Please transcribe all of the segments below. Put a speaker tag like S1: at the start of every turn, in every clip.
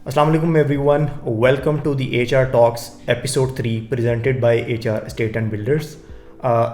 S1: Assalamu alaikum everyone. Welcome to the HR Talks episode 3 presented by HR Estate and Builders.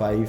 S2: 5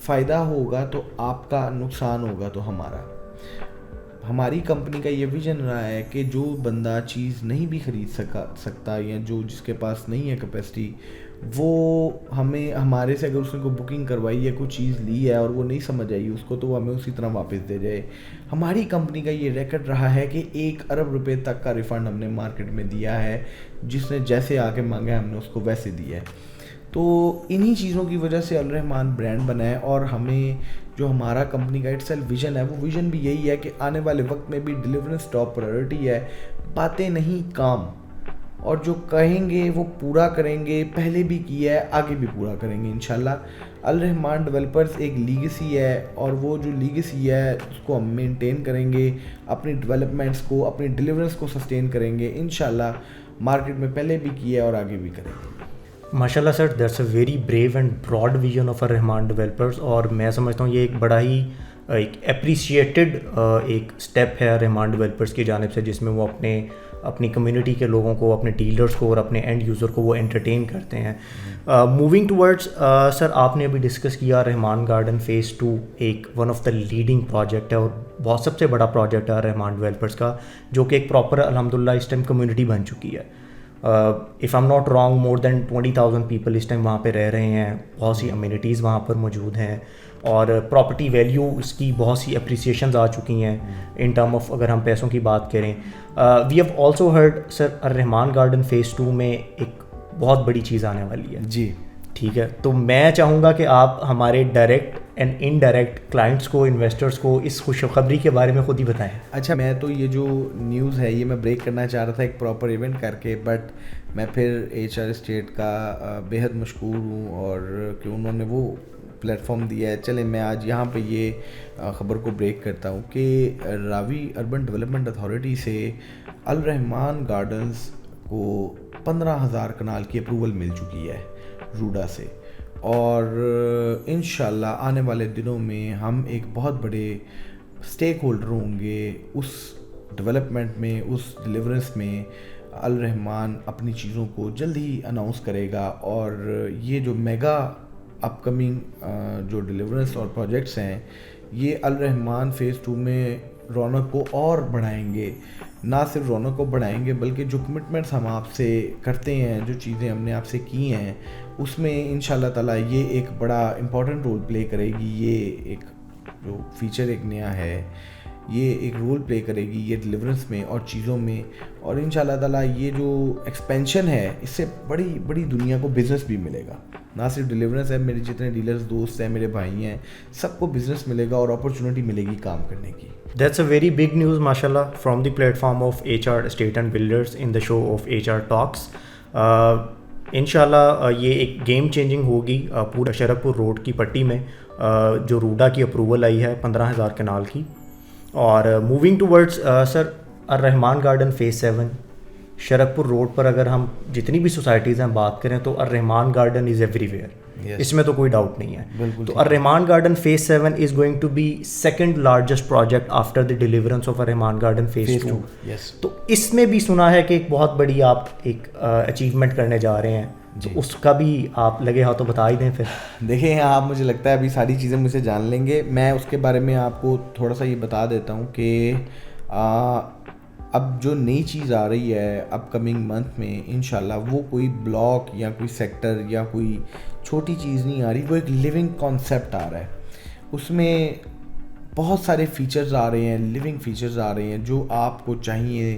S2: فائدہ ہوگا تو آپ کا، نقصان ہوگا تو ہمارا. ہماری کمپنی کا یہ ویژن رہا ہے کہ جو بندہ چیز نہیں بھی خرید سکتا یا جس کے پاس نہیں ہے کیپیسٹی، وہ ہمیں، ہمارے سے اگر اس نے کوئی بکنگ کروائی ہے، کوئی چیز لی ہے اور وہ نہیں سمجھ آئی اس کو، تو وہ ہمیں اسی طرح واپس دے جائے. ہماری کمپنی کا یہ ریکارڈ رہا ہے کہ 1 ارب روپے تک کا ریفنڈ ہم نے مارکیٹ میں دیا ہے. جس نے جیسے آ کے مانگا ہے ہم نے اس کو ویسے دیا ہے. تو انہی چیزوں کی وجہ سے الرحمان برانڈ بنا ہے. اور ہمیں جو ہمارا کمپنی کا اٹسیلف ویژن ہے، وہ ویژن بھی یہی ہے کہ آنے والے وقت میں بھی ڈیلیورنس ٹاپ پرائورٹی ہے. باتیں نہیں، کام. اور جو کہیں گے وہ پورا کریں گے. پہلے بھی کیا ہے، آگے بھی پورا کریں گے انشاءاللہ. الرحمان ڈیولپرز ایک لیگیسی ہے، اور وہ جو لیگیسی ہے اس کو ہم مینٹین کریں گے. اپنی ڈیولپمنٹس کو، اپنی ڈیلیورنس کو سسٹین کریں گے انشاءاللہ. مارکیٹ میں پہلے بھی کیا ہے اور آگے بھی کریں گے.
S1: ماشاء اللہ sir, that's a very brave and broad vision of Al Rahman developers. اور میں سمجھتا ہوں یہ ایک بڑا ہی ایک اپریشیٹڈ ایک اسٹیپ ہے الرحمان ڈیولپرز کی جانب سے، جس میں وہ اپنی کمیونٹی کے لوگوں کو، اپنے ڈیلرز کو اور اپنے اینڈ یوزر کو وہ انٹرٹین کرتے ہیں. موونگ ٹورڈز سر، آپ نے ابھی ڈسکس کیا رحمان گارڈن فیز 2 ایک one of the leading project ہے اور بہت سب سے بڑا پروجیکٹ ہے رحمان ڈیولپرز کا، جو کہ ایک پراپر الحمدللہ اس ٹائم کمیونٹی بن چکی ہے. If I am not wrong, more than 20,000 people اس ٹائم وہاں پہ رہ رہے ہیں. بہت سی امیونٹیز وہاں پر موجود ہیں، اور پراپرٹی ویلیو اس کی بہت سی اپریسیشنز آ چکی ہیں ان ٹرم آف، اگر ہم پیسوں کی بات کریں. We have also heard sir Al Rehman garden phase 2 میں ایک بہت بڑی چیز آنے والی ہے.
S2: جی
S1: ٹھیک ہے، تو میں چاہوں گا کہ آپ ہمارے ڈائریکٹ اینڈ انڈائریکٹ کلائنٹس کو، انویسٹرس کو اس خوشخبری کے بارے میں خود ہی بتائیں.
S2: اچھا، میں تو یہ جو نیوز ہے یہ میں بریک کرنا چاہ رہا تھا ایک پراپر ایونٹ کر کے، بٹ میں پھر HR اسٹیٹ کا بےحد مشکور ہوں، اور کہ انہوں نے وہ پلیٹ فارم دیا ہے. چلیں میں آج یہاں پہ یہ خبر کو بریک کرتا ہوں کہ راوی اربن ڈیولپمنٹ اتھارٹی سے الرحمان گارڈنز کو 15,000 کنال کی اپروول مل چکی ہے روڈا سے. اور انشاءاللہ آنے والے دنوں میں ہم ایک بہت بڑے اسٹیک ہولڈر ہوں گے اس ڈیولپمنٹ میں، اس ڈیلیورنس میں. الرحمان اپنی چیزوں کو جلد ہی اناؤنس کرے گا، اور یہ جو میگا اپ کمنگ جو ڈیلیورنس اور پروجیکٹس ہیں، یہ الرحمان فیز 2 میں رونق کو اور بڑھائیں گے. نہ صرف رونق کو بڑھائیں گے، بلکہ جو کمٹمنٹس ہم آپ سے کرتے ہیں، جو چیزیں ہم نے آپ سے کی ہیں، اس میں انشاءاللہ تعالیٰ یہ ایک بڑا امپورٹنٹ رول پلے کرے گی. یہ ایک جو فیچر ایک نیا ہے، یہ ایک رول پلے کرے گی یہ ڈیلیورنس میں اور چیزوں میں. اور انشاءاللہ تعالیٰ یہ جو ایکسپینشن ہے، اس سے بڑی بڑی دنیا کو بزنس بھی ملے گا. نہ صرف ڈیلیورنس ہے، میرے جتنے ڈیلرز دوست ہیں، میرے بھائی ہیں، سب کو بزنس ملے گا اور اپرچونٹی ملے گی کام کرنے کی.
S1: That's a very big news ماشاءاللہ from the platform of HR estate and builders in the show of HR talks. انشاءاللہ یہ ایک گیم چینجنگ ہوگی پورا شرک پور روڈ کی پٹی میں، جو روڈا کی اپروول آئی ہے 15,000 کنال کی. اور موونگ ٹورڈز سر الرحمان گارڈن فیز 7 شرک پور روڈ پر، اگر ہم جتنی بھی سوسائٹیز ہیں بات کریں تو Al Rahman garden is everywhere. اس میں تو کوئی ڈاؤٹ نہیں ہے. تو Al Rahman garden phase 7 is going to be second largest project after the deliverance of Al Rahman garden phase 2. تو اس میں بھی سنا ہے کہ ایک بہت بڑی آپ ایک اچیومنٹ کرنے جا رہے ہیں، تو اس کا بھی آپ لگے ہاتھوں بتا ہی دیں. پھر
S2: دیکھیں، آپ مجھے لگتا ہے ابھی ساری چیزیں مجھ سے جان لیں گے. میں اس کے بارے میں آپ کو تھوڑا سا یہ بتا دیتا ہوں کہ اب جو نئی چیز آ رہی ہے اپ کمنگ منتھ میں انشاءاللہ، وہ کوئی بلاک یا کوئی سیکٹر یا کوئی چھوٹی چیز نہیں آ رہی، وہ ایک لیونگ کانسیپٹ آ رہا ہے. اس میں بہت سارے فیچرز آ رہے ہیں، لیونگ فیچرز آ رہے ہیں جو آپ کو چاہیے،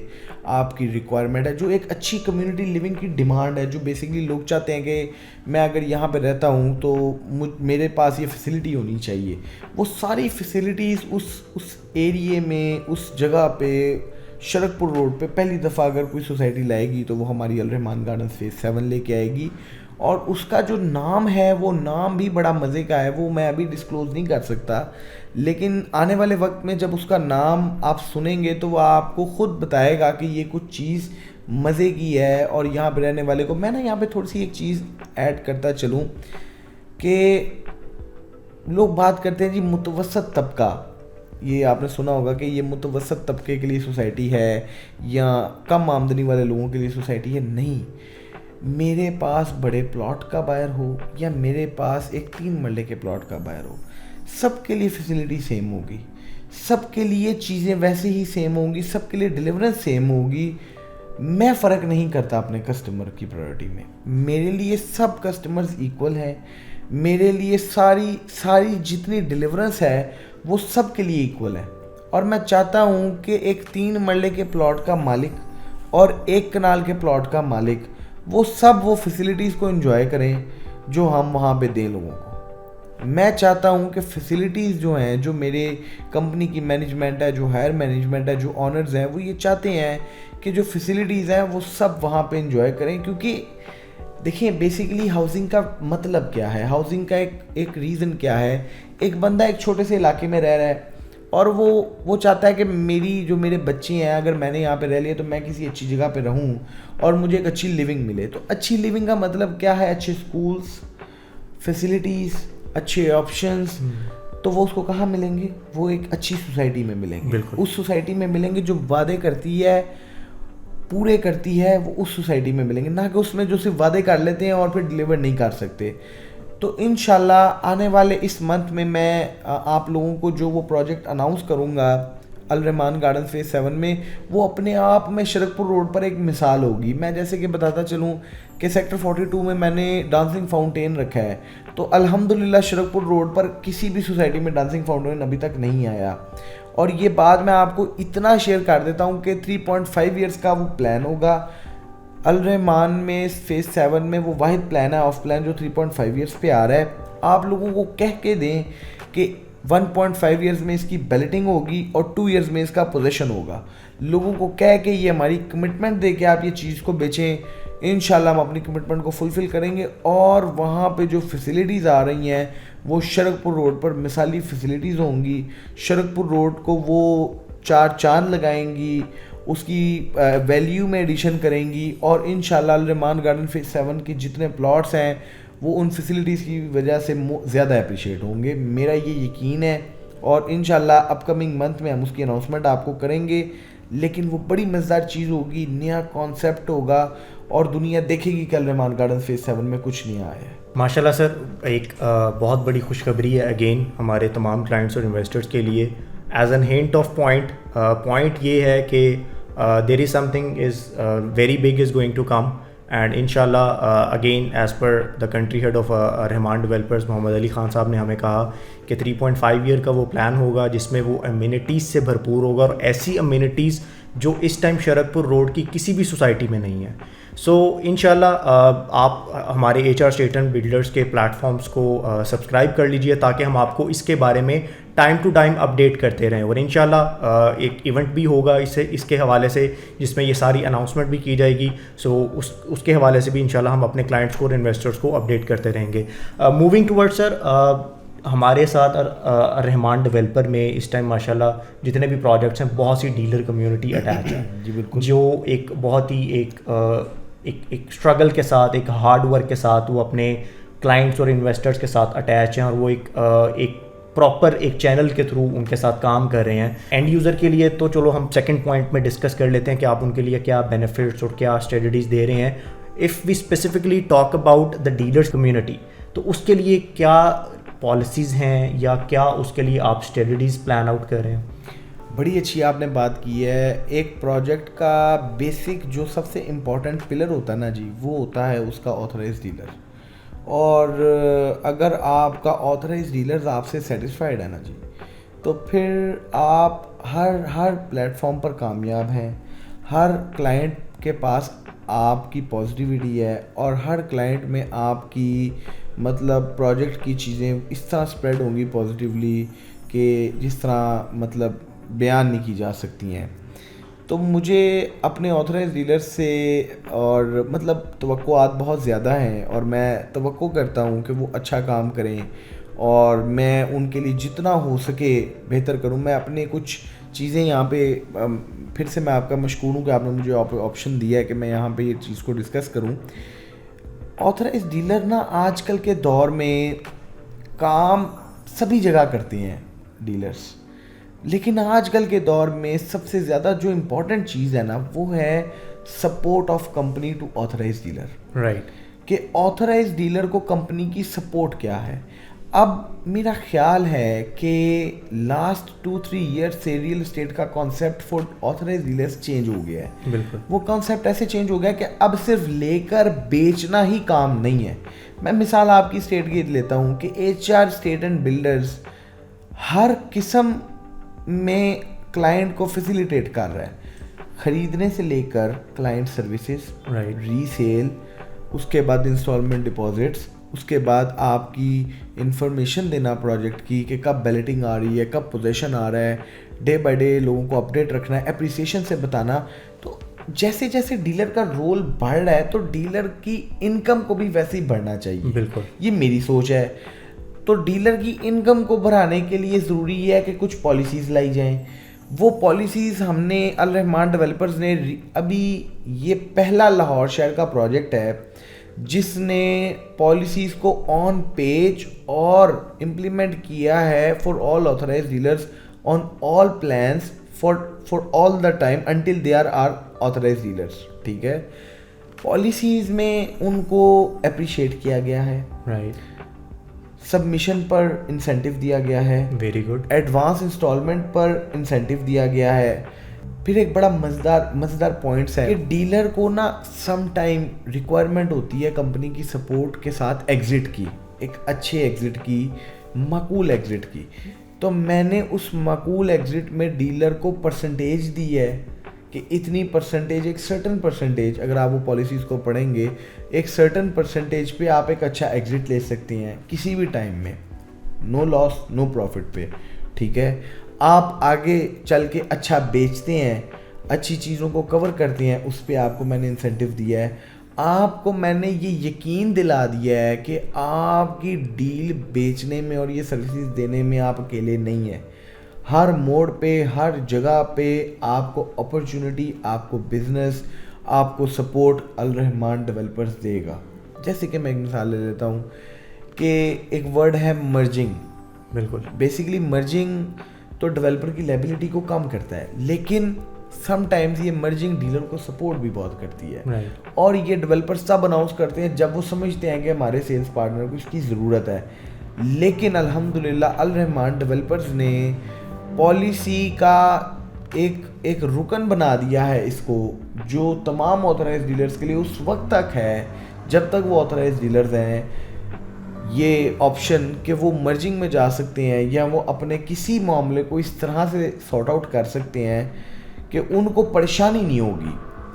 S2: آپ کی ریکوائرمنٹ ہے، جو ایک اچھی کمیونٹی لیونگ کی ڈیمانڈ ہے. جو بیسکلی لوگ چاہتے ہیں کہ میں اگر یہاں پہ رہتا ہوں تو میرے پاس یہ فیسلٹی ہونی چاہیے. وہ ساری فیسلٹیز اس ایریے میں، اس جگہ پہ، شرک پور روڈ پہ پہلی دفعہ اگر کوئی سوسائٹی لائے گی تو وہ ہماری الرحمان گارڈن فیز 7 لے کے آئے گی. اور اس کا جو نام ہے، وہ نام بھی بڑا مزے کا ہے. وہ میں ابھی ڈسکلوز نہیں کر سکتا، لیکن آنے والے وقت میں جب اس کا نام آپ سنیں گے تو وہ آپ کو خود بتائے گا کہ یہ کچھ چیز مزے کی ہے. اور یہاں پہ رہنے والے کو، میں نا یہاں پہ تھوڑی سی ایک چیز ایڈ کرتا چلوں کہ لوگ بات کرتے ہیں جی متوسط طبقہ، یہ آپ نے سنا ہوگا کہ یہ متوسط طبقے کے لیے سوسائٹی ہے یا کم آمدنی والے لوگوں کے لیے سوسائٹی ہے. نہیں، میرے پاس بڑے پلاٹ کا بائر ہو یا میرے پاس ایک 3 مرلے کے پلاٹ کا بائر ہو، سب کے لیے فیسلٹی سیم ہوگی, سب کے لیے چیزیں ویسے ہی سیم ہوں گی, سب کے لیے ڈیلیورنس سیم ہوگی. میں فرق نہیں کرتا اپنے کسٹمر کی پرائرٹی میں. میرے لیے سب کسٹمرز ایکول ہیں. میرے لیے ساری جتنی ڈیلیورنس ہے وہ سب کے لیے ایکول ہے. اور میں چاہتا ہوں کہ ایک 3 مرلے کے پلاٹ کا مالک اور 1 کنال کے پلاٹ کا مالک وہ سب وہ فیسلٹیز کو انجوائے کریں جو ہم وہاں پہ دیں لوگوں کو. میں چاہتا ہوں کہ فیسلٹیز جو ہیں, جو میرے کمپنی کی مینجمنٹ ہے, جو ہائر مینجمنٹ ہے, جو آنرز ہیں, وہ یہ چاہتے ہیں کہ جو فیسلٹیز ہیں وہ سب وہاں پہ انجوائے کریں. کیونکہ دیکھیں بیسیکلی ہاؤسنگ کا مطلب کیا ہے, ہاؤسنگ کا ایک ریزن کیا ہے. ایک بندہ ایک چھوٹے سے علاقے میں رہ رہا ہے اور وہ چاہتا ہے کہ میرے بچے ہیں, اگر میں نے یہاں پہ رہ لیا تو میں کسی اچھی جگہ پہ رہوں اور مجھے ایک اچھی لیونگ ملے. تو اچھی لیونگ کا مطلب کیا ہے, اچھے اسکولس, فیسلٹیز, اچھے آپشنز. تو وہ اس کو کہاں ملیں گے, وہ ایک اچھی سوسائٹی میں ملیں گے. اس سوسائٹی میں ملیں گے جو وعدے کرتی ہے, پورے کرتی ہے, وہ اس سوسائٹی میں ملیں گے, نہ کہ اس میں جو صرف وعدے کر لیتے ہیں اور پھر ڈیلیور نہیں کر سکتے. تو انشاءاللہ آنے والے اس منتھ میں آپ لوگوں کو جو وہ پروجیکٹ اناؤنس کروں گا الرحمان گارڈن فیز 7 میں, وہ اپنے آپ میں شرک پور روڈ پر ایک مثال ہوگی. میں جیسے کہ بتاتا چلوں کہ سیکٹر 42 میں نے ڈانسنگ فاؤنٹین رکھا ہے, تو الحمدللہ شرک پور روڈ پر کسی بھی سوسائٹی میں ڈانسنگ فاؤنٹین ابھی تک نہیں آیا. اور یہ بات میں آپ کو اتنا شیئر کر دیتا ہوں کہ 3.5 ایئرس کا وہ پلان ہوگا الرحمان میں فیز 7 میں. وہ واحد پلان ہے آف پلان جو 3.5 ایئرس پہ آ رہا ہے. آپ لوگوں کو کہہ کے دیں کہ 1.5 ایئرز میں اس کی بیلٹنگ ہوگی اور 2 ایئرز میں اس کا پوزیشن ہوگا. لوگوں کو کہہ کے یہ ہماری کمٹمنٹ دے کے آپ یہ چیز کو بیچیں. انشاءاللہ ہم اپنی کمٹمنٹ کو فلفل کریں گے, اور وہاں پہ جو فیسلٹیز آ رہی ہیں وہ شرک پور روڈ پر مثالی فیسلٹیز ہوں گی. شرک پور روڈ کو وہ 4 چاند لگائیں گی, اس کی ویلیو میں ایڈیشن کریں گی, اور انشاءاللہ الرحمان گارڈن فیز 7 کے جتنے پلاٹس ہیں وہ ان فیسلٹیز کی وجہ سے زیادہ اپریشیٹ ہوں گے. میرا یہ یقین ہے, اور انشاءاللہ اپ کمنگ منتھ میں ہم اس کی اناؤنسمنٹ آپ کو کریں گے. لیکن وہ بڑی مزیدار چیز ہوگی, نیا کانسیپٹ ہوگا, اور دنیا دیکھے گی کہ الرحمان گارڈن فیز 7 میں کچھ نہیں آیا ہے.
S1: ماشاءاللہ سر, ایک بہت بڑی خوشخبری ہے اگین ہمارے تمام کلائنٹس اور انویسٹرز کے لیے. As an hint of point یہ ہے کہ there is something is very big is going to come, and انشاءاللہ again as per the country head of Rahman developers Muhammad Ali Khan صاحب نے ہمیں کہا کہ 3.5 ایئر کا وہ پلان ہوگا جس میں وہ امینٹیز سے بھرپور ہوگا, اور ایسی امینٹیز جو اس ٹائم شرک پور روڈ کی کسی بھی سوسائٹی میں نہیں ہے. سو انشاءاللہ آپ ہمارے HR اسٹیٹ اینڈ بلڈرز کے پلیٹفارمس کو سبسکرائب کر لیجئے تاکہ ہم آپ کو اس کے بارے میں ٹائم ٹو ٹائم اپڈیٹ کرتے رہیں. اور انشاءاللہ ایک ایونٹ بھی ہوگا اس کے حوالے سے جس میں یہ ساری اناؤنسمنٹ بھی کی جائے گی. سو اس کے حوالے سے بھی انشاءاللہ ہم اپنے کلائنٹس کو اور انویسٹرز کو اپڈیٹ کرتے رہیں گے. موونگ ٹورڈ سر, ہمارے ساتھ رحمان ڈیولپر میں اس ٹائم ماشاءاللہ جتنے بھی پروجیکٹس ہیں بہت سی ڈیلر کمیونٹی اٹیچ ہے.
S2: جی بالکل,
S1: جو ایک بہت ہی ایک اسٹرگل کے ساتھ, ایک ہارڈ ورک کے ساتھ وہ اپنے کلائنٹس اور انویسٹرز کے ساتھ اٹیچ ہیں, اور وہ ایک پراپر ایک چینل کے تھرو ان کے ساتھ کام کر رہے ہیں. اینڈ یوزر کے لیے تو چلو ہم سیکنڈ پوائنٹ میں ڈسکس کر لیتے ہیں کہ آپ ان کے لیے کیا بینیفٹس اور کیا اسٹریٹجیز دے رہے ہیں. If we specifically talk about the dealers community, تو اس کے لیے کیا پالیسیز ہیں یا کیا اس کے لیے آپ اسٹریٹجیز پلان آؤٹ کر رہے ہیں؟
S2: بڑی اچھی آپ نے بات کی ہے. ایک پروجیکٹ کا بیسک جو سب سے امپورٹنٹ پلر ہوتا ہے نا جی, وہ ہوتا ہے اس کا آتھرائز ڈیلر. اور اگر آپ کا آتھرائز ڈیلرز آپ سے سیٹسفائیڈ ہے نا جی, تو پھر آپ ہر پلیٹ فارم پر کامیاب ہیں. ہر کلائنٹ کے پاس آپ کی پازیٹیوٹی ہے, اور ہر کلائنٹ میں آپ کی مطلب پروجیکٹ کی چیزیں اس طرح اسپریڈ ہوں گی پازیٹیولی کہ جس طرح مطلب بیان نہیں کی جا سکتی ہیں. تو مجھے اپنے آتھرائز ڈیلر سے اور مطلب توقعات بہت زیادہ ہیں, اور میں توقع کرتا ہوں کہ وہ اچھا کام کریں, اور میں ان کے لیے جتنا ہو سکے بہتر کروں. میں اپنے کچھ چیزیں یہاں پہ پھر سے میں آپ کا مشکور ہوں کہ آپ نے مجھے آپشن دیا ہے کہ میں یہاں پہ یہ چیز کو ڈسکس کروں. آتھرائز ڈیلر نا آج کل کے دور میں کام سبھی جگہ کرتے ہیں ڈیلرز, لیکن آج کل کے دور میں سب سے زیادہ جو امپورٹنٹ چیز ہے نا وہ ہے support of company to authorise dealer.
S1: Right,
S2: کہ آتھرائز ڈیلر کو کمپنی کی سپورٹ کیا ہے. اب میرا خیال ہے کہ لاسٹ 2-3 ایئر سے ریئل اسٹیٹ کا concept for authorise dealers change ہو گیا ہے.
S1: بالکل.
S2: وہ کانسیپٹ ایسے چینج ہو گیا کہ اب صرف لے کر بیچنا ہی کام نہیں ہے. میں مثال آپ کی اسٹیٹ کی لیتا ہوں کہ HR اسٹیٹ اینڈ بلڈرز ہر قسم میں کلائنٹ کو فیسیلیٹیٹ کر رہا ہے, خریدنے سے لے کر کلائنٹ سروسز, ری سیل, اس کے بعد انسٹالمنٹ ڈپازٹس, اس کے بعد آپ کی انفارمیشن دینا پروجیکٹ کی کہ کب بیلٹنگ آ رہی ہے, کب پوزیشن آ رہا ہے, ڈے بائی ڈے لوگوں کو اپڈیٹ رکھنا ہے, اپریسیشن سے بتانا. تو جیسے جیسے ڈیلر کا رول بڑھ رہا ہے تو ڈیلر کی انکم کو بھی ویسے ہی بڑھنا چاہیے.
S1: بالکل, یہ
S2: میری سوچ ہے. تو ڈیلر کی انکم کو بڑھانے کے لیے ضروری ہے کہ کچھ پالیسیز لائی جائیں. وہ پالیسیز ہم نے الرحمان ڈیولپرز نے ابھی یہ پہلا لاہور شہر کا پروجیکٹ ہے جس نے پالیسیز کو آن پیج اور امپلیمنٹ کیا ہے for all authorized dealers on all plans for all the time until they are authorized dealers. ٹھیک ہے, پالیسیز میں ان کو اپریشیٹ کیا گیا ہے.
S1: رائٹ.
S2: سبمیشن پر انسینٹیو دیا گیا ہے.
S1: Very good.
S2: ایڈوانس انسٹالمنٹ پر انسینٹیو دیا گیا ہے. پھر ایک بڑا مزیدار پوائنٹس ہے کہ ڈیلر کو نا سم ٹائم ریکوائرمنٹ ہوتی ہے کمپنی کی سپورٹ کے ساتھ ایگزٹ کی, ایک اچھے ایگزٹ کی, معقول ایگزٹ کی. تو میں نے اس معقول ایگزٹ میں ڈیلر کو پرسنٹیج دی ہے کہ اتنی پرسنٹیج, ایک سرٹن پرسنٹیج, اگر آپ وہ پالیسیز کو پڑھیں گے ایک سرٹن پرسنٹیج پہ آپ ایک اچھا ایگزٹ لے سکتے ہیں کسی بھی ٹائم میں, نو لاس نو پروفٹ پہ. ٹھیک ہے, آپ آگے چل کے اچھا بیچتے ہیں, اچھی چیزوں کو کور کرتے ہیں, اس پہ آپ کو میں نے انسینٹیو دیا ہے. آپ کو میں نے یہ یقین دلا دیا ہے کہ آپ کی ڈیل بیچنے میں اور یہ سروسز دینے میں آپ اکیلے نہیں ہیں. ہر موڑ پہ, ہر جگہ پہ آپ کو اپرچونٹی, آپ کو بزنس, آپ کو سپورٹ الرحمان ڈیولپرز دے گا. جیسے کہ میں ایک مثال لے لیتا ہوں کہ ایک ورڈ ہے مرجنگ.
S1: بالکل.
S2: بیسیکلی مرجنگ تو ڈیولپر کی لیبلٹی کو کم کرتا ہے, لیکن سم ٹائمز یہ مرجنگ ڈیلر کو سپورٹ بھی بہت کرتی ہے. اور یہ ڈیولپر سب اناؤنس کرتے ہیں جب وہ سمجھتے ہیں کہ ہمارے سیلس پارٹنر کو اس کی ضرورت ہے. لیکن الحمدللہ الرحمان ڈیولپرز نے پالیسی کا ایک رکن بنا دیا ہے اس کو, جو تمام آتھرائز ڈیلرز کے لیے اس وقت تک ہے جب تک وہ آتھرائز ڈیلرز ہیں, یہ آپشن کہ وہ مرجنگ میں جا سکتے ہیں یا وہ اپنے کسی معاملے کو اس طرح سے سارٹ آؤٹ کر سکتے ہیں کہ ان کو پریشانی نہیں ہوگی.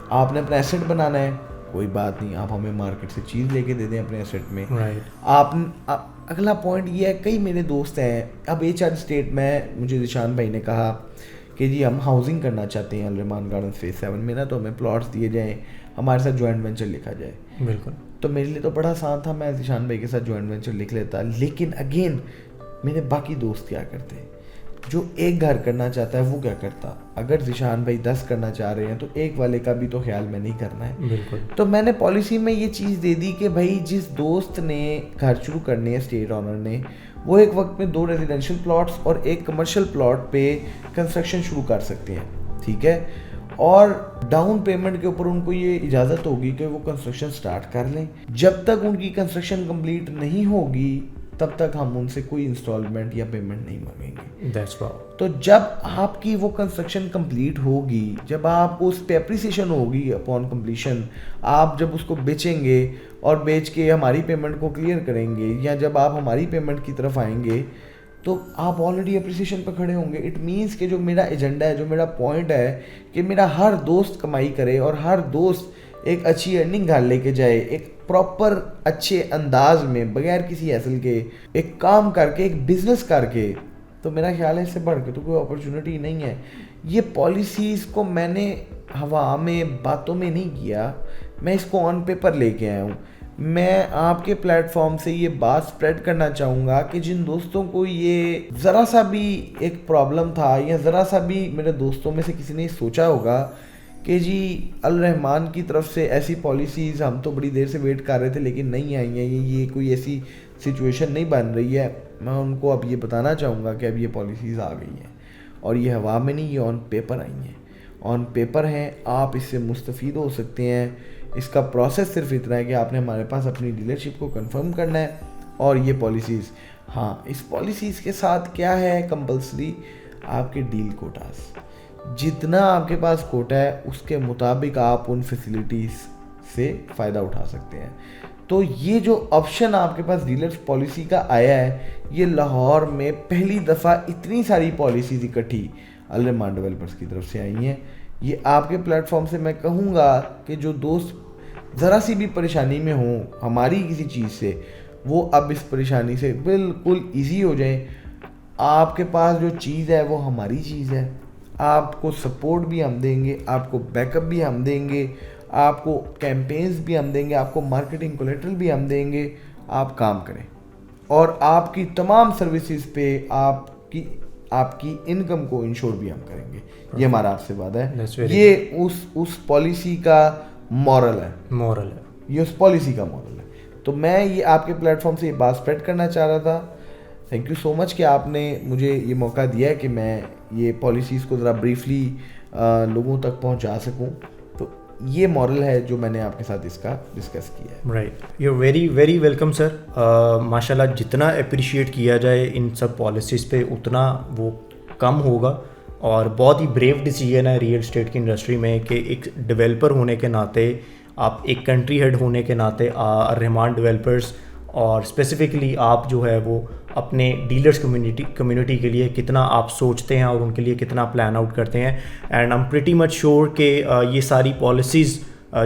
S2: آپ نے اپنا ایسٹ بنانا ہے, کوئی بات نہیں, آپ ہمیں مارکیٹ سے چیز لے کے دے دیں اپنے ایسٹ میں. آپ اگلا پوائنٹ یہ ہے, کئی میرے دوست ہیں اب HR اسٹیٹ میں, مجھے ذیشان بھائی نے کہا کہ جی ہم ہاؤسنگ کرنا چاہتے ہیں الرحمان گارڈنز فیز 7 میں نا, تو ہمیں پلاٹس دیے جائیں, ہمارے ساتھ جوائنٹ وینچر لکھا جائے.
S1: بالکل.
S2: تو میرے لیے تو بڑا آسان تھا, میں ذیشان بھائی کے ساتھ جوائنٹ وینچر لکھ لیتا. لیکن اگین میرے باقی دوست کیا کرتے ہیں, جو ایک گھر کرنا چاہتا ہے وہ کیا کرتا, اگر ذیشان بھائی 10 کرنا چاہ رہے ہیں تو ایک والے کا بھی تو خیال میں نہیں کرنا ہے.
S1: بالکل.
S2: تو میں نے پالیسی میں یہ چیز دے دی کہ بھائی جس دوست نے گھر شروع کرنے ہے اسٹیٹ آنر نے, وہ ایک وقت میں 2 ریزیڈینشیل پلاٹس اور 1 کمرشل پلاٹ پہ کنسٹرکشن شروع کر سکتے ہیں. ٹھیک ہے, اور ڈاؤن پیمنٹ کے اوپر ان کو یہ اجازت ہوگی کہ وہ کنسٹرکشن سٹارٹ کر لیں. جب تک ان کی کنسٹرکشن کمپلیٹ نہیں ہوگی تب تک ہم ان سے کوئی انسٹالمنٹ یا پیمنٹ نہیں مانگیں گے.
S1: That's wow.
S2: تو جب آپ کی وہ کنسٹرکشن کمپلیٹ ہوگی, جب آپ کو اس پہ اپریسیشن ہوگی اپون کمپلیشن, آپ جب اس کو بیچیں گے اور بیچ کے ہماری پیمنٹ کو کلیئر کریں گے, یا جب آپ ہماری پیمنٹ کی طرف آئیں گے, تو آپ آلریڈی اپریسیشن پہ کھڑے ہوں گے. اٹ مینس کہ جو میرا ایجنڈا ہے, جو میرا پوائنٹ ہے کہ میرا ہر دوست کمائی کرے اور ہر دوست ایک اچھی ارننگ گھر لے کے جائے, ایک پراپر اچھے انداز میں بغیر کسی حاصل کے ایک کام کر کے, ایک بزنس کر کے. تو میرا خیال ہے اس سے بڑھ کے تو کوئی اپرچونٹی نہیں ہے. یہ پالیسیز کو میں نے ہوا میں باتوں میں نہیں کیا, میں اس کو آن پیپر لے کے آیا ہوں. میں آپ کے پلیٹ فارم سے یہ بات سپریڈ کرنا چاہوں گا کہ جن دوستوں کو یہ ذرا سا بھی ایک پرابلم تھا, یا ذرا سا بھی میرے دوستوں میں سے کسی نے سوچا ہوگا کہ جی الرحمان کی طرف سے ایسی پالیسیز ہم تو بڑی دیر سے ویٹ کر رہے تھے لیکن نہیں آئی ہیں, یہ کوئی ایسی سچویشن نہیں بن رہی ہے, میں ان کو اب یہ بتانا چاہوں گا کہ اب یہ پالیسیز آ گئی ہیں اور یہ ہوا میں نہیں, یہ آن پیپر آئی ہیں, آن پیپر ہیں. آپ اس سے مستفید ہو سکتے ہیں. اس کا پروسیس صرف اتنا ہے کہ آپ نے ہمارے پاس اپنی ڈیلرشپ کو کنفرم کرنا ہے اور یہ پالیسیز ہاں اس پالیسیز کے ساتھ کیا ہے کمپلسری آپ کے ڈیل کوٹاز, جتنا آپ کے پاس کوٹا ہے اس کے مطابق آپ ان فیسلٹیز سے فائدہ اٹھا سکتے ہیں. تو یہ جو آپشن آپ کے پاس ڈیلرز پالیسی کا آیا ہے, یہ لاہور میں پہلی دفعہ اتنی ساری پالیسیز اکٹھی الرحمان ڈیولپرز کی طرف سے آئی ہیں. یہ آپ کے پلیٹ فارم سے میں کہوں گا کہ جو دوست ذرا سی بھی پریشانی میں ہوں ہماری کسی چیز سے, وہ اب اس پریشانی سے بالکل ایزی ہو جائیں. آپ کے پاس جو چیز ہے وہ ہماری چیز ہے, آپ کو سپورٹ بھی ہم دیں گے, آپ کو بیک اپ بھی ہم دیں گے, آپ کو کیمپینز بھی ہم دیں گے, آپ کو مارکیٹنگ کولیٹرل بھی ہم دیں گے. آپ کام کریں اور آپ کی تمام سروسز پہ آپ کی انکم کو انشور بھی ہم کریں گے. یہ ہمارا آپ سے وعدہ ہے. یہ اس پالیسی کا مورل ہے, یہ اس پالیسی کا مورل ہے. تو میں یہ آپ کے پلیٹ فارم سے یہ بات اسپریڈ کرنا چاہ رہا تھا. تھینک یو سو مچ کہ آپ نے مجھے یہ موقع دیا ہے کہ میں یہ پالیسیز کو ذرا بریفلی لوگوں تک پہنچا سکوں. تو یہ مورل ہے جو میں نے آپ کے ساتھ اس کا ڈسکس کیا ہے.
S1: Right, you very very welcome sir. ماشاء اللہ جتنا اپریشیٹ کیا جائے ان سب پالیسیز پہ اتنا وہ کم ہوگا, اور بہت ہی بریو ڈیسیجن ہے ریئل اسٹیٹ کی انڈسٹری میں کہ ایک ڈیولپر ہونے کے ناطے, آپ ایک کنٹری ہیڈ ہونے کے ناطے الرحمان ڈیولپرز اور اسپیسیفکلی آپ جو ہے وہ اپنے ڈیلرز کمیونٹی کے لیے کتنا آپ سوچتے ہیں اور ان کے لیے کتنا پلان آؤٹ کرتے ہیں. And I am pretty much sure کہ یہ ساری پالیسیز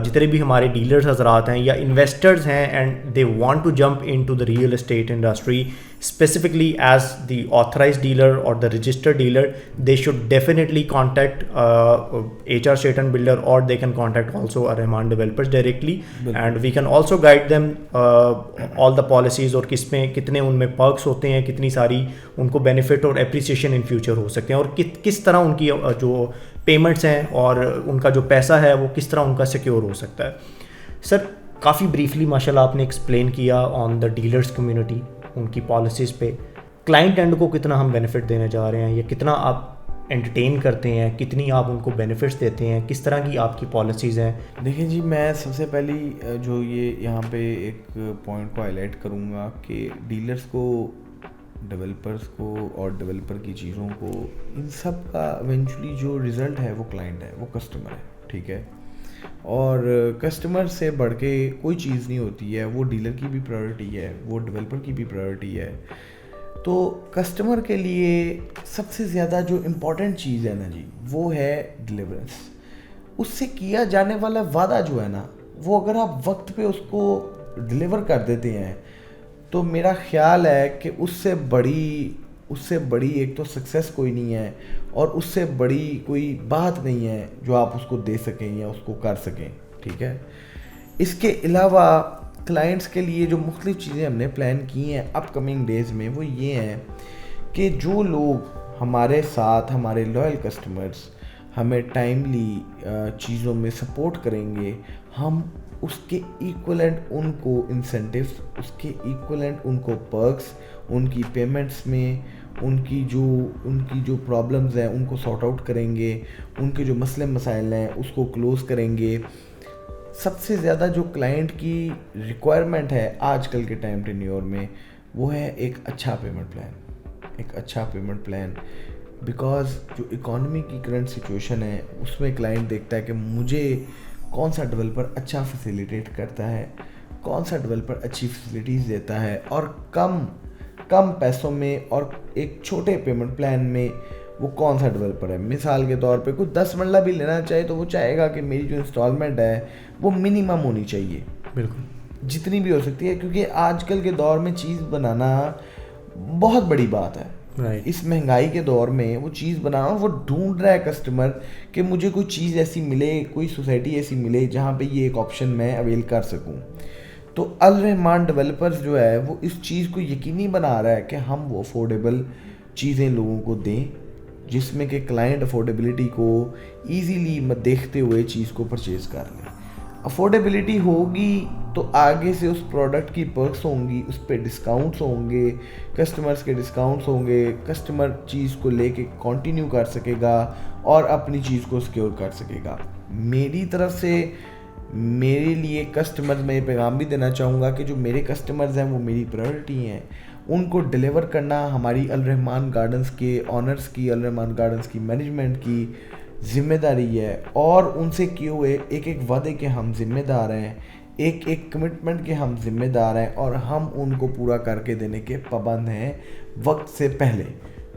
S1: جتنے بھی ہمارے ڈیلرز حضرات ہیں یا انویسٹرز ہیں and they want to jump into the real estate industry specifically as the authorized dealer or the registered dealer, they should definitely contact HR State and Builder, or they can contact also Rahman Developers directly. And we can also guide them all the policies اور کس میں کتنے ان میں perks ہوتے ہیں, کتنی ساری ان کو benefit اور appreciation in future ہو سکتے ہیں, اور کس طرح ان کی جو پیمنٹس ہیں اور ان کا جو پیسہ ہے وہ کس طرح ان کا سیکیور ہو سکتا ہے. سر کافی بریفلی ماشاء اللہ آپ نے ایکسپلین کیا آن دا ڈیلرس کمیونٹی, ان کی پالیسیز پہ. کلائنٹ اینڈ کو کتنا ہم بینیفٹ دینے جا رہے ہیں, یا کتنا آپ انٹرٹین کرتے ہیں, کتنی آپ ان کو بینیفٹس دیتے ہیں, کس طرح کی آپ کی پالیسیز ہیں؟
S2: دیکھیں جی, میں سب سے پہلی جو یہ یہاں پہ ایک پوائنٹ کو ہائی لائٹ کروں گا کہ ڈیلرز کو, ڈیولپرز کو اور ڈیولپر کی چیزوں کو, ان سب کا ایونچولی جو رزلٹ ہے وہ کلائنٹ ہے, وہ کسٹمر ہے. ٹھیک ہے, اور کسٹمر سے بڑھ کے کوئی چیز نہیں ہوتی ہے. وہ ڈیلر کی بھی پرائورٹی ہے, وہ ڈیولپر کی بھی پرائورٹی ہے. تو کسٹمر کے لیے سب سے زیادہ جو امپورٹنٹ چیز ہے نا جی, وہ ہے ڈیلیورنس. اس سے کیا جانے والا وعدہ جو ہے نا, وہ اگر آپ وقت پہ اس کو ڈیلیور کر دیتے ہیں تو میرا خیال ہے کہ اس سے بڑی ایک تو سکسیس کوئی نہیں ہے, اور اس سے بڑی کوئی بات نہیں ہے جو آپ اس کو دے سکیں یا اس کو کر سکیں. ٹھیک ہے, اس کے علاوہ کلائنٹس کے لیے جو مختلف چیزیں ہم نے پلان کی ہیں اپ کمنگ ڈیز میں, وہ یہ ہیں کہ جو لوگ ہمارے ساتھ, ہمارے لوئل کسٹمرز ہمیں ٹائملی چیزوں میں سپورٹ کریں گے, ہم اس کے ایکولنٹ ان کو انسینٹیوز, اس کے ایکولنٹ ان کو پرکس, ان کی پیمنٹس میں ان کی جو پرابلمز ہیں ان کو سارٹ آؤٹ کریں گے, ان کے جو مسئلے مسائل ہیں اس کو کلوز کریں گے. سب سے زیادہ جو کلائنٹ کی ریکوائرمنٹ ہے آج کل کے ٹائم ٹینیور میں, وہ ہے ایک اچھا پیمنٹ پلان. بیکاز جو اکانومی کی کرنٹ سچویشن ہے اس میں کلائنٹ دیکھتا ہے کہ مجھے کون سا ڈیولپر اچھا فیسیلیٹیٹ کرتا ہے, کون سا ڈیولپر اچھی فیسلٹیز دیتا ہے, اور کم پیسوں میں اور ایک چھوٹے پیمنٹ پلان میں وہ کون سا ڈیولپر ہے. مثال کے طور پہ کوئی 10 مرلہ بھی لینا چاہے تو وہ چاہے گا کہ میری جو انسٹالمنٹ ہے وہ منیمم ہونی چاہیے,
S1: بالکل
S2: جتنی بھی ہو سکتی ہے, کیونکہ آج کل کے دور میں چیز بنانا بہت بڑی بات ہے. اس مہنگائی کے دور میں وہ چیز بنانا, وہ ڈھونڈ رہا ہے کسٹمر کہ مجھے کوئی چیز ایسی ملے, کوئی سوسائٹی ایسی ملے جہاں پہ یہ ایک آپشن میں اویل کر سکوں. تو الرحمان ڈیولپرز جو ہے وہ اس چیز کو یقینی بنا رہا ہے کہ ہم وہ افورڈیبل چیزیں لوگوں کو دیں, جس میں کہ کلائنٹ افورڈیبلٹی کو ایزیلی دیکھتے ہوئے چیز کو پرچیز کر لیں. افورڈیبلٹی ہوگی تو آگے سے اس پروڈکٹ کی پرکس ہوں گی, اس پہ ڈسکاؤنٹس ہوں گے, کسٹمرز کے ڈسکاؤنٹس ہوں گے, کسٹمر چیز کو لے کے کنٹینیو کر سکے گا اور اپنی چیز کو سیکیور کر سکے گا. میری طرف سے میرے لیے کسٹمرز میں یہ پیغام بھی دینا چاہوں گا کہ جو میرے کسٹمرز ہیں وہ میری پرائورٹی ہیں, ان کو ڈیلیور کرنا ہماری الرحمان گارڈنز کے آنرز کی، الرحمان گارڈنز کی مینجمنٹ کی ذمہ داری ہے، اور ان سے کیے ہوئے ایک ایک وعدے کے ہم ذمہ دار ہیں، ایک ایک کمٹمنٹ کے ہم ذمہ دار ہیں، اور ہم ان کو پورا کر کے دینے کے پابند ہیں وقت سے پہلے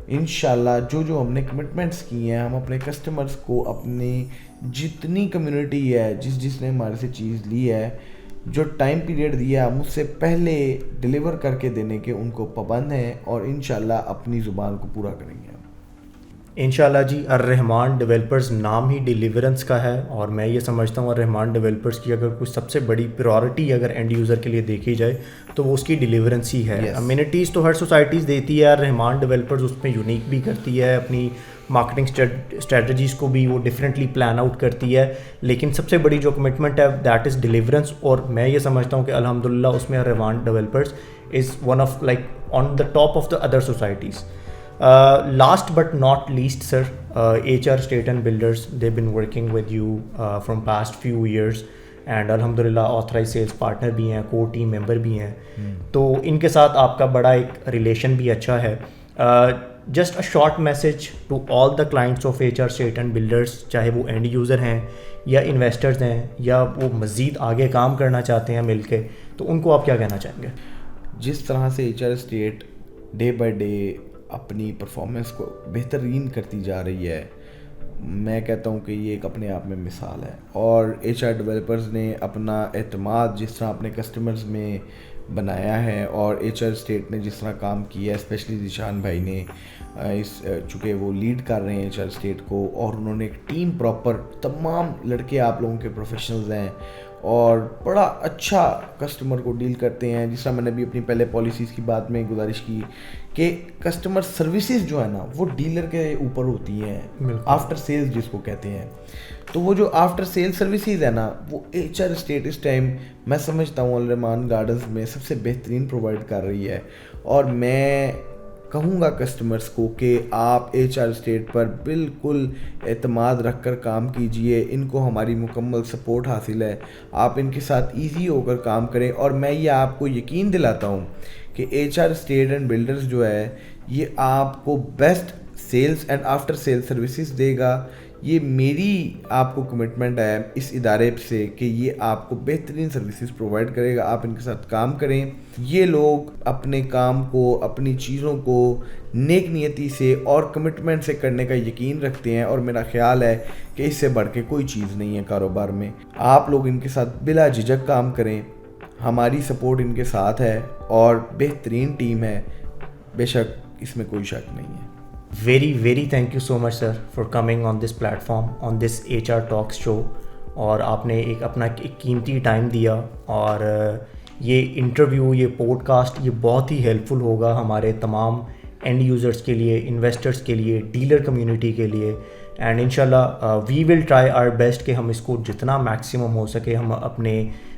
S2: انشاءاللہ۔ جو ہم نے کمٹمنٹس کی ہیں، ہم اپنے کسٹمرز کو، اپنی جتنی کمیونٹی ہے، جس نے ہمارے سے چیز لی ہے، جو ٹائم پیریڈ دیا ہم اس سے پہلے ڈیلیور کر کے دینے کے ان کو پابند ہیں، اور انشاءاللہ اپنی زبان کو پورا کریں گے۔
S1: انشاءاللہ جی، الرحمان ڈیولپرز نام ہی ڈیلیورنس کا ہے، اور میں یہ سمجھتا ہوں الرحمان ڈیولپرز کی اگر کوئی سب سے بڑی پریورٹی اگر اینڈ یوزر کے لیے دیکھی جائے تو وہ اس کی ڈیلیورنس ہی ہے۔ امینٹیز تو ہر سوسائٹیز دیتی ہے، الرحمان ڈیولپرز اس میں یونیک بھی کرتی ہے، اپنی مارکیٹنگ اسٹریٹجیز کو بھی وہ ڈفرینٹلی پلان آؤٹ کرتی ہے، لیکن سب سے بڑی جو کمٹمنٹ ہے دیٹ از ڈیلیورنس، اور میں یہ سمجھتا ہوں کہ الحمدللہ اس میں Al Rehman developers is one of like on the top of the other societies. Last but not least, sir, HR State and Builders, they've been working with you from past few years, and alhamdulillah authorized sales partner بھی ہیں، core team member بھی ہیں، تو ان کے ساتھ آپ کا بڑا ایک ریلیشن بھی اچھا ہے۔ Just a short message to all the clients of HR State and Builders، چاہے وہ اینڈ یوزر ہیں یا انویسٹرز ہیں یا وہ مزید آگے کام کرنا چاہتے ہیں مل کے، تو ان کو آپ کیا کہنا چاہیں گے؟
S2: جس طرح سے HR state day by day اپنی پرفارمنس کو بہترین کرتی جا رہی ہے، میں کہتا ہوں کہ یہ ایک اپنے آپ میں مثال ہے، اور HR ڈیولپرز نے اپنا اعتماد جس طرح اپنے کسٹمرز میں بنایا ہے، اور HR اسٹیٹ نے جس طرح کام کیا ہے، اسپیشلی ذیشان بھائی نے چونکہ وہ لیڈ کر رہے ہیں HR اسٹیٹ کو، اور انہوں نے ایک ٹیم پراپر، تمام لڑکے آپ لوگوں کے پروفیشنلز ہیں اور بڑا اچھا کسٹمر کو ڈیل کرتے ہیں۔ جس طرح میں نے بھی اپنی پہلے پالیسیز کی بات میں گزارش کی کہ کسٹمر سروسز جو ہے نا وہ ڈیلر کے اوپر ہوتی ہیں، آفٹر سیلز جس کو کہتے ہیں، تو وہ جو آفٹر سیل سروسز ہے نا وہ HR اسٹیٹ اس ٹائم میں سمجھتا ہوں الرحمان گارڈنز میں سب سے بہترین پرووائڈ کر رہی ہے، اور میں کہوں گا کسٹمرز کو کہ آپ HR اسٹیٹ پر بالکل اعتماد رکھ کر کام کیجئے، ان کو ہماری مکمل سپورٹ حاصل ہے، آپ ان کے ساتھ ایزی ہو کر کام کریں، اور میں یہ آپ کو یقین دلاتا ہوں کہ HR اسٹیٹ اینڈ بلڈرز جو ہے یہ آپ کو best sales and after sale services دے گا۔ یہ میری آپ کو کمٹمنٹ ہے اس ادارے سے کہ یہ آپ کو بہترین سروسز پرووائڈ کرے گا، آپ ان کے ساتھ کام کریں۔ یہ لوگ اپنے کام کو، اپنی چیزوں کو نیک نیتی سے اور کمٹمنٹ سے کرنے کا یقین رکھتے ہیں، اور میرا خیال ہے کہ اس سے بڑھ کے کوئی چیز نہیں ہے کاروبار میں۔ آپ لوگ ان کے ساتھ بلا جھجک کام کریں، ہماری سپورٹ ان کے ساتھ ہے اور بہترین ٹیم ہے، بے شک اس میں کوئی شک نہیں ہے۔
S1: Very thank you so much sir for coming on this platform, on this HR ٹاکس شو، اور آپ نے ایک اپنا ایک قیمتی ٹائم دیا، اور یہ انٹرویو، یہ پوڈ کاسٹ، یہ بہت ہی ہیلپ فل ہوگا ہمارے تمام اینڈ یوزرس کے لیے، انویسٹرس کے لیے، ڈیلر کمیونٹی کے لیے، اینڈ انشاءاللہ وی ول ٹرائی آور بیسٹ کہ ہم اس کو جتنا میکسیمم ہو سکے ہم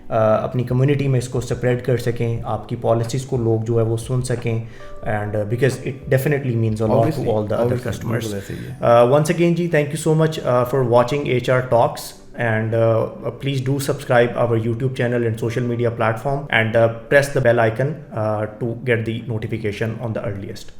S1: اپنی کمیونٹی میں اس کو سپریڈ کر سکیں، آپ کی پالیسیز کو لوگ جو ہے وہ سن سکیں، and because it definitely means a lot to all the other customers. Once again جی، thank you so much for watching HR talks, and please do subscribe our YouTube channel and social media platform, and press the bell icon to get the notification on the earliest.